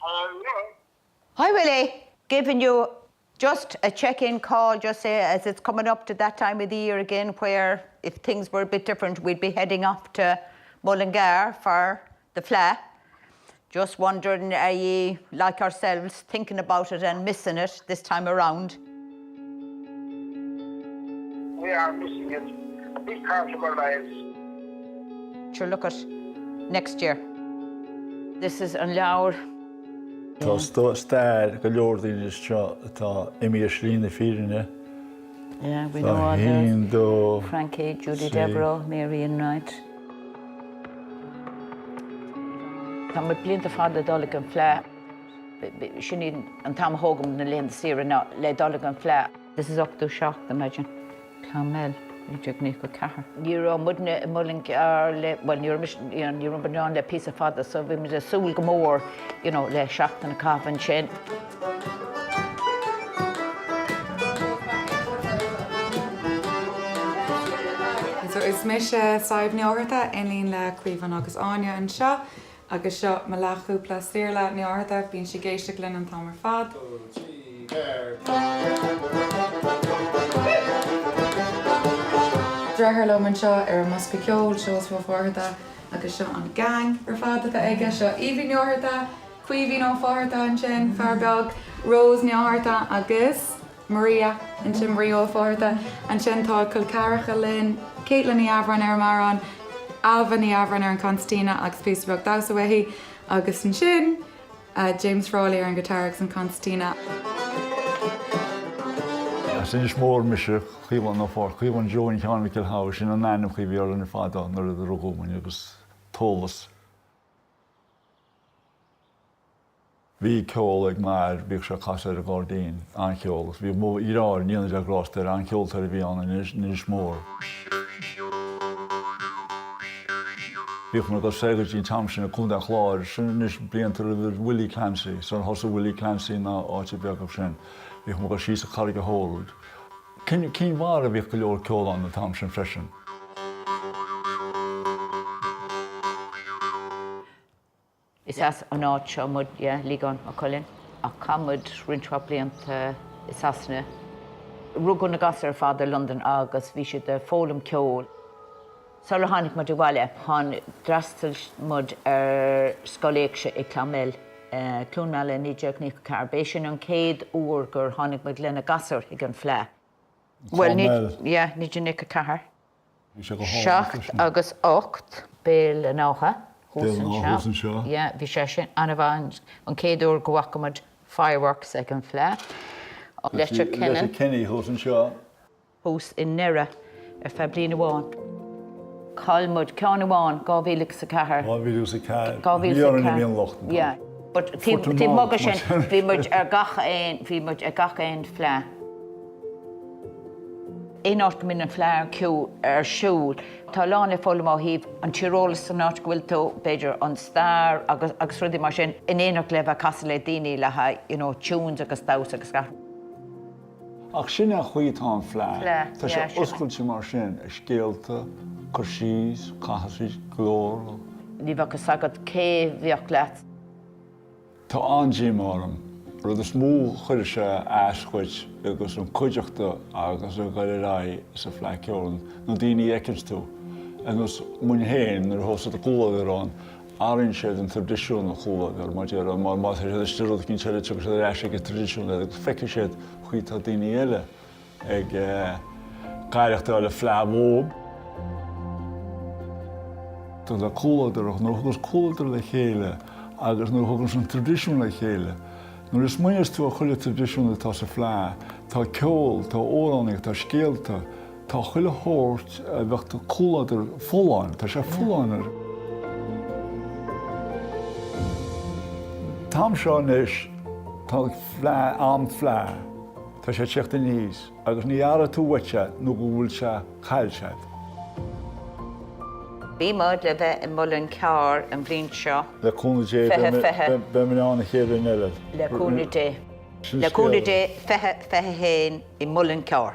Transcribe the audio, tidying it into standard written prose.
Hi, Willie. Giving you just a check-in call, just say as it's coming up to that time of the year again where if things were a bit different, we'd be heading off to Mullingar for the Fleadh. Just wondering, are you, like ourselves, thinking about it and missing it this time around? We are missing it. A big part of our lives. Sure, look at next year. This is an leor. Tá stair go leor daoine seo atá imí slína fírinne. Yeah, we know all those. Frankie, Judy Deborah, Mary and Knight. Tá mblianta fada dullig an Fleadh. Sin an tam hógam na leon sira ná le dullig an Fleadh. This is up to shock, imagine. Clonmel, you took me for car. You're on Mullingar, well, you're on the piece of fada, so we made a soul go more, you know, le shock and a calf and chin. So is mis saibh neorta in le cuivan agus Anya and seo agus seo me lechu plastír le neorta bín si géiste glyn an tamar fad. Drethir loman seo Maigh Cuilinn seos Fhatharta agus seo an gang fada aige seo Evie neorta, Cuiví nó Fhatharta an sin, Farbeg, Rose neorta agus Maria and sin Maria Fhatharta and sin tá Culcaracha linn, Caitlin ní Abran maran, Alva ní Abran an Constantina agus Facebook Dausawehi agus an sin James Frawley an guitarix an Constantina. Sin is mór me se chuomhan nó fór, chuomhan Join Cheann Michael sin an nainm chuomh an fada nar a rogóman agus tólas. Bhí Ceol ag mar bhíh se castar a gádaín an Ceol. Bhí mó iráir níana a grástar an Ceol tar a bhí an níos mór. Bhíh na go segad tam sin a cúnda chláir sin níos blianta a Willie Clancy, son hosa Willie Clancy na áte beagah sin. Bhíh mo go síos a charig a hóld. Cín mhar a bhíh go leor Ceol an na tam sin freisin. Is as an áit seo mud, lígan Maigh Cuilinn, a camud rintrá blianta is asna. Rugan na gasar fada London agus bhí siad de fólam Ceol. Sá le hánig mud i bhaile, hán drastal mud scoléicse i Clonmel, Clonmel a níideag ní car. Béis sin an céad uair gur hánig mud lena gasar ag an Fleadh. Well, níidir nic a car. Seacht agus 8 béal an ácha. Húsan seo. Bhí sé sin anna bhain an céad uair go bhacamad fireworks ag an Fleadh. Leitr Kennan. Leitr Kenny húsan seo. Hús in Nera ar feblin amháin. Calmud, ceann amháin, 2004. 2004. Bhí an íon locht. Yeah. But tí mugad sin, bhí mud ar gacha aon Fleadh. Éonáit go minic an Fleadh ciú ar siúl. Tá lán le fólam á híomh an tíreolalas san áit go bhfuil tú beidir an star agus rudaí mar sin in éonacht le bheith casa le daoine le tunes agus daus agus gar. Ach sin a chuoítá an Fleadh. Tá sé oscailte mar sin a scéalta, chuirsís, caithasís, glór. Ní bheith go sagad céimhíoch leat. Tá an-dí marm. Rud is mó chuir se ascuid agus an cuideachta agus a gaiile sa Fleadh Cheoil nó daoine eicins tú. Agus muin héin nar thosa a cúla arán, áiríonn siad an tradiisiún a cúla ar mar dear má sé stiúil cinn séile tu sé éise go tradiisiún agus feice siad chuoítá daoine eile ag gaiireachta le Fleadh mhób. Tá a cúla nó thugus cúla le chéile agus nó thugus an tradiisiún le chéile. Nuair is muointeas tú a chuile tradiisiún atá sa Fleadh, tá Ceol, tá óránaigh, tá scéalta, tá chuile thabhairt a bheadh cúlaidir fóláin, tá sé fóláinar. Tám seo níos tá Fleadh am Fleadh, tá sé teachta níos, agus ní ara tú uite nó go bhfuil se chailsead. Bhí mud le bheith in Mullingar an bhliain seo. Le cúna dé be mbeanna chéile eile. Le cúna dé. Le cúna dé fethe héin i Mullingar.